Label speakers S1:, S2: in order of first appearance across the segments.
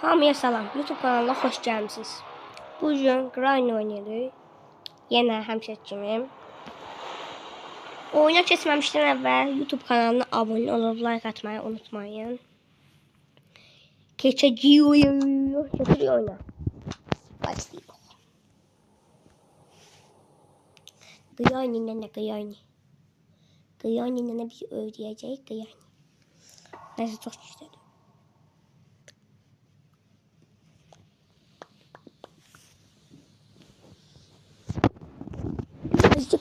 S1: Hamıya salam. YouTube kanalına xoş gəlmisiniz. Bugün Grind oynayırıq. Yenə həmişə kimi. Oyuna keçməmişdən əvvəl YouTube kanalına abunə olub like atmayı unutmayın. Keçəcəyik oyuna. Başlayalım. Grind nə Grind? Grind nə bizi öldürəcək Grind. Nəsə çox güclüdür.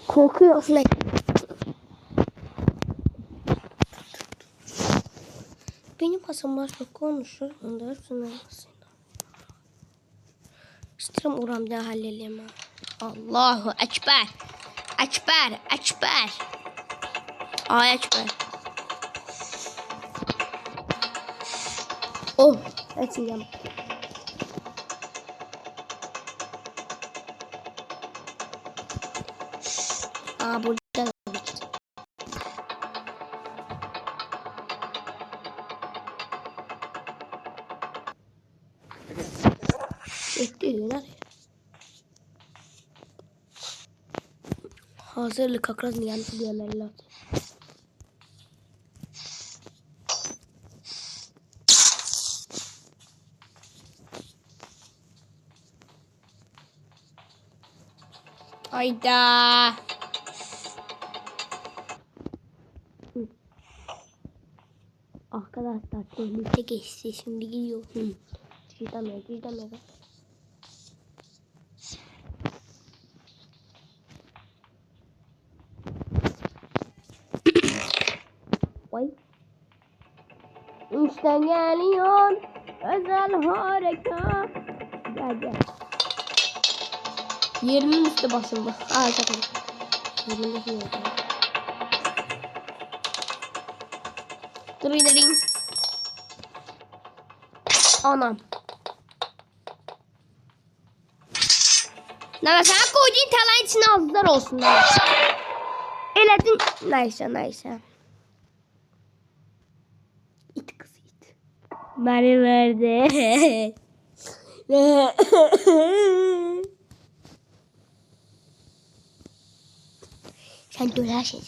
S1: Korkuyorsun. Benim hasamlar çok konuşur. Ondan sonra İstedim uğramda halledelim. Allahu Ekber. Ekber. Ekber. Ay Ekber. Oh. Açacağım. Burada bitti. Bekliyorlar. Hazırlık akraz mı yanlış diyemeler. Hayda. Arkadaşlar birlikte geçti. Şimdi gidiyor. Gidemeye. Vay. İşte geliyor özel harekat. Gel. Yerimin üstü basıldı. Aa şaka. Yerimin üstü yok. Dırıyın. Anam. Ne sen koyduğun talayın içine azlar olsun. Eledin. Neyse. İt kız it. Beni verdi. Sen dölersin.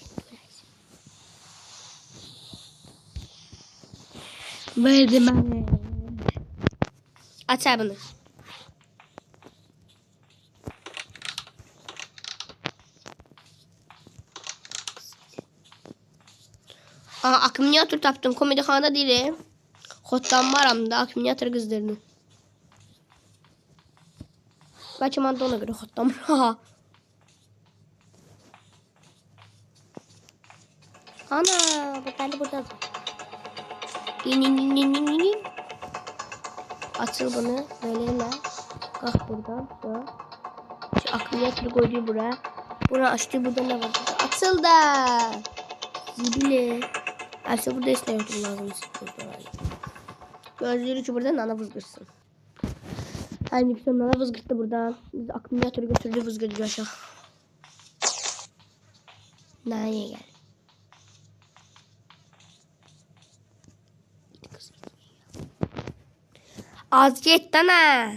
S1: Verdim bana. Aç bunu. Akümülatör tapdım. Komedixanada değilim. Xotdan varam da akümülatör qızdırdım. Bəlkə mən də ona görə xotdan varam. Ana, ben de burada. Açıl bunu böyle. Kalk buradan. Şu akımyatını koydu buraya. Bunu açtı, burada ne var? Açıl da. Zibili. Aslında burada işleyetim lazım. Gözleri ki buradan nana vızgırsın. Aynı bir nana vızgırttı buradan. Biz akımyatörü götürdü vızgırdı aşağı. Nereye gel? Az git ha.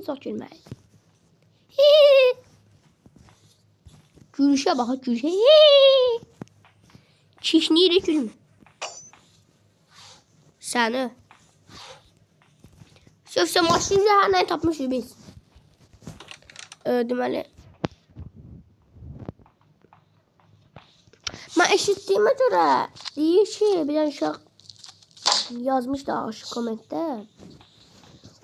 S1: Çok gülme. Gülüşe bak gülüşe. Çişniyle gülme. Seni. Sövse maşinci her neyi tapmışız biz. Deməli. Ben eşittiğime göre deyir ki bir uşaq yazmış da aşıq kommentdə.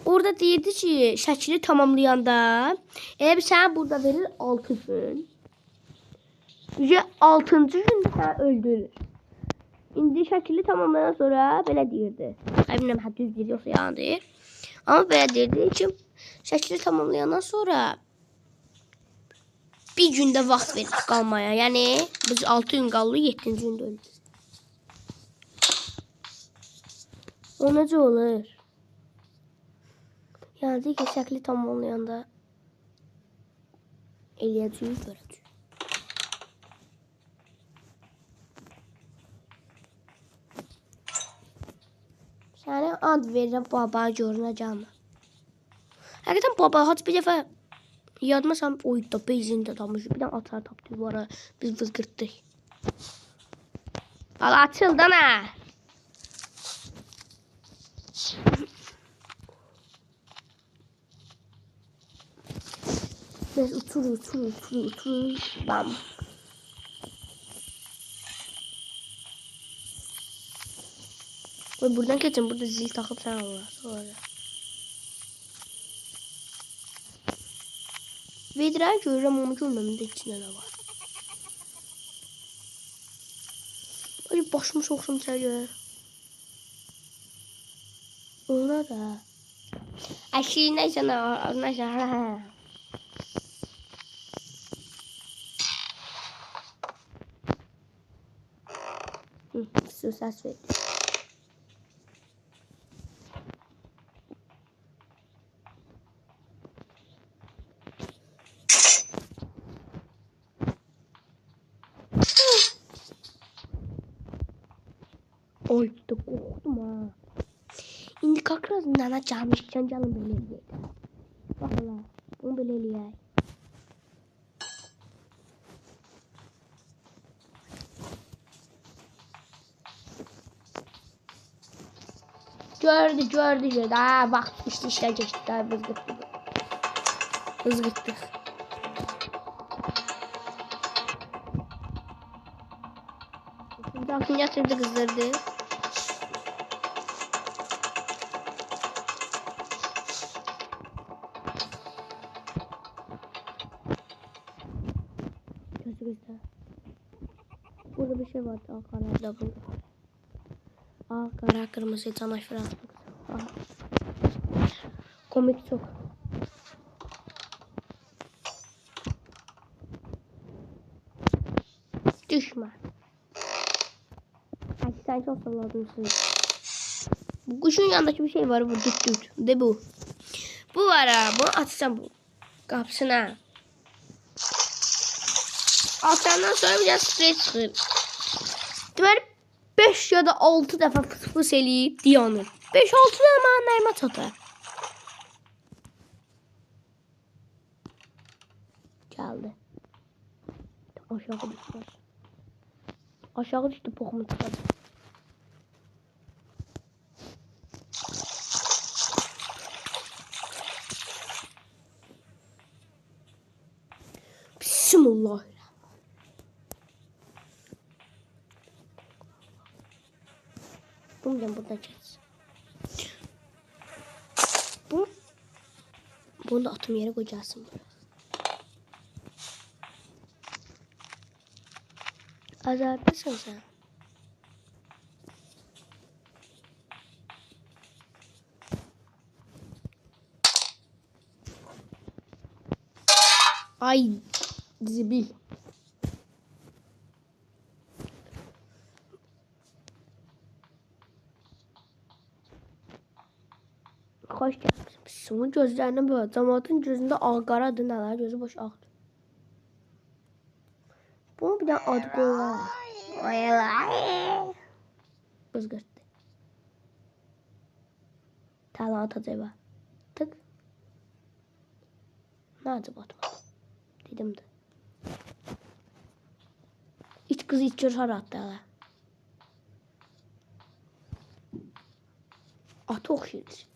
S1: Orada deyirdi ki şəkili tamamlayanda elə bir sənə burada verir 6 gün. Yüce 6-cı gündə səni öldürür. İndi şəkili tamamlayan sonra belə deyirdi. Bilmirəm düz deyir yoxsa yalan deyir. Amma belə deyirdi ki şəkili tamamlayandan sonra bir günde vaxt verir qalmaya. Yəni biz 6 gün qaldı, 7-ci gündə öldü. O necə olur? Yəni deyir ki, şəkli tamamlayanda eləyəcəyik, görəcəyik. ad verirəm baba görünəcəm. Həqiqətən baba heç bir dəfə yadmasam oyunda bezində tapmış. Bir dənə atar tapdı bu ara biz vızqırtdıq. Al açıldı ana. Biz uçur. Bam. Ve buradan geçin. Burada zil takıp sen Allah. Sonra. Vedra görürüm onu görmem de içinde ne var. Böyle başımı soksam içeri. Ona da. Aşırı neyse neyse. Ses ver. Oy da korktum ha. İndi kakraz nana çalmışken canım böyle eləyək. Bax hala, bunu belə eləyək. Gördü. Daha vaxt işlər geçdi. Daha vızqıtdıq. Bakın yatırdı kızdırdı. Gözümüzde. Burada bir şey vardı. Arkadaşlar bu. Kara kırmızı çamaşır attık. Komik çok. Düşme. Ay sen çok salladın. Bu kuşun yanındaki bir şey var bu düt. De bu. Bu var ha. Bunu açsam bu. Kapısına. Altından sonra bir de sprey çıxır. Deməli 5 ya da 6 dəfə fıs eləyib dayanır. 5-6 dəfə mənə nəyimə çatar. Gəldi. Aşağı düşdü. Aşağı düşdü poxumu çıxardı. Bismillah. Bunu burada kes. Bunu da atım yere koyacaksın. Azarlısın sen. Ay zibil. Hoş gelmişsiniz. Onun gözlerine böyle. Camaatın gözünde ağqaradır nələr. Gözü boş ağdır. Bunu bir daha ad koyular. Bızgırtdı. Tala atacaq. Tık. Ne acaba atmadı? Dedim de. İç kızı içiyor harattı hala. Atı oxşayır.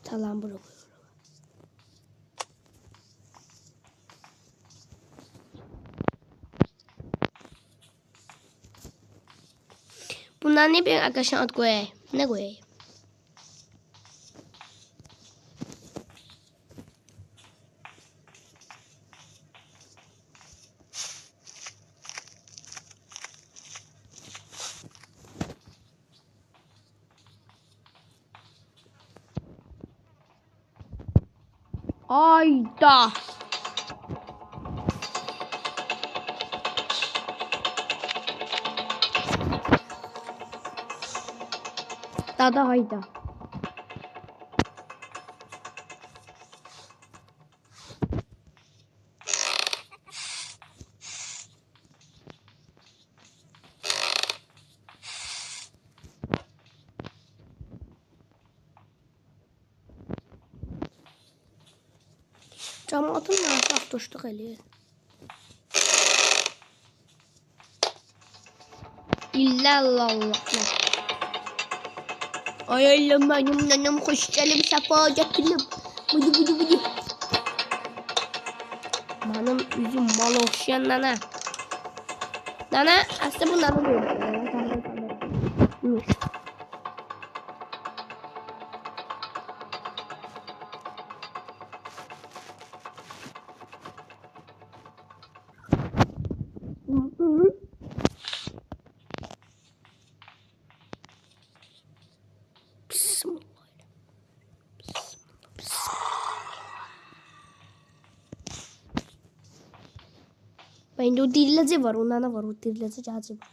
S1: Talan bura koyuyorum. Bundan ne bir arkadaşlar ad koyayım? Ne koyayım? Ayda. Dada hayda. Cəmaatın nəsə avtoşluq eləyir. İllallah. Ay Allah'ım benim nanam hoş gelim sefa getirim. Bıdı. Benim üzüm mal okşayan nana. Nana aslında bu nana değil. Bende o dillacı var. Onda ne var? O dillacı cacı var.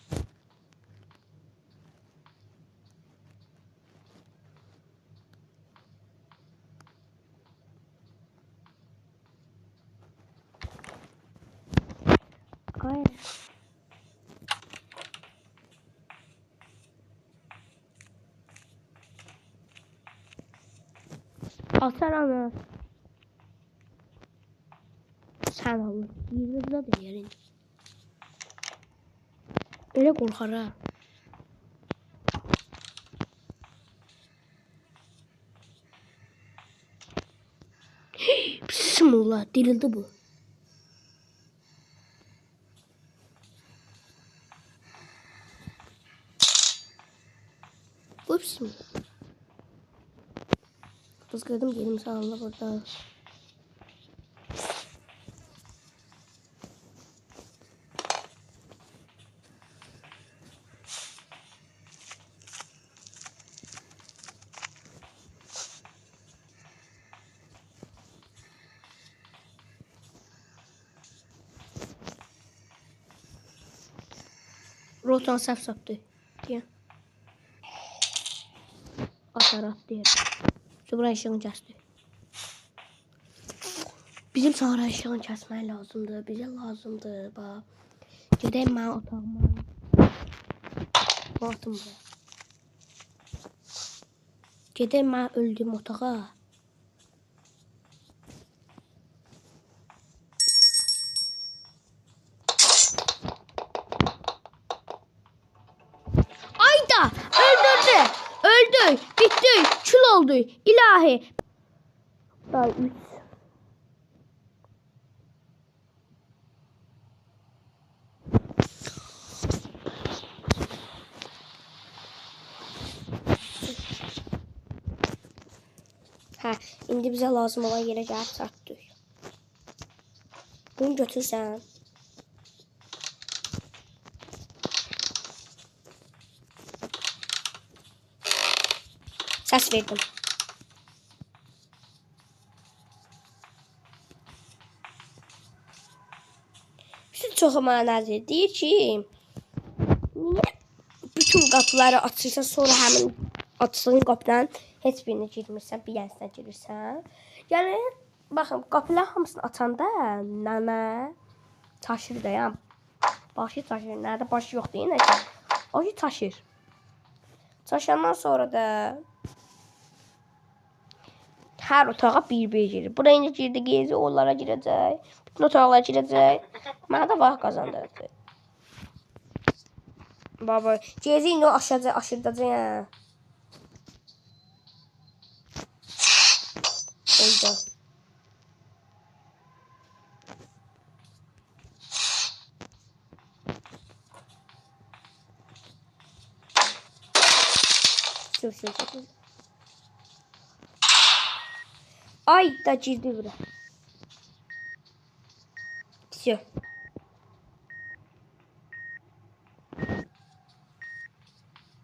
S1: Ay. Atar ana. Sen al. Yürüdüğünde de yerin. Öyle korkar ha. Bismillah. Dirildi bu. Bismillah. Kızgırdım gelim sağla burada. Rotan saf saptı. Diye. Atar at diye. Sonra işini kesti. Bizim sonra işini kesmeye lazımdı. Bize lazımdı. Bak. Gideyim ben otağıma. Baktım buraya. Gideyim ben öldüğüm otağa. Ayda öldürdü. Öldü. Bitti. Kül oldu. İlahi. Daha 3. Ha, indi bize lazım olan yere gəlib çatdıq. Bunu götürsən. Səs verdim. Siz çox mənədir. Deyir ki, niyə bütün qapıları açırsan, sonra həmin açdığın qapıdan heç birini girmirsən, bir yənisinə girirsən. Yəni, baxın, qapılar hamısını açanda nənə taşır da ya. Başı taşır. Nerede başı yoxdur yenə ki. Başı taşır. Taşandan sonra da hər otağa bir girir. Buraya indi girdi gezi, onlara girəcək. Bütün otaqlara girəcək. Mənə də vaxt qazandırdı. Baba, gezi indi aşırdacaq ya. Oldu. Sür. Ay da girdi bura. Все.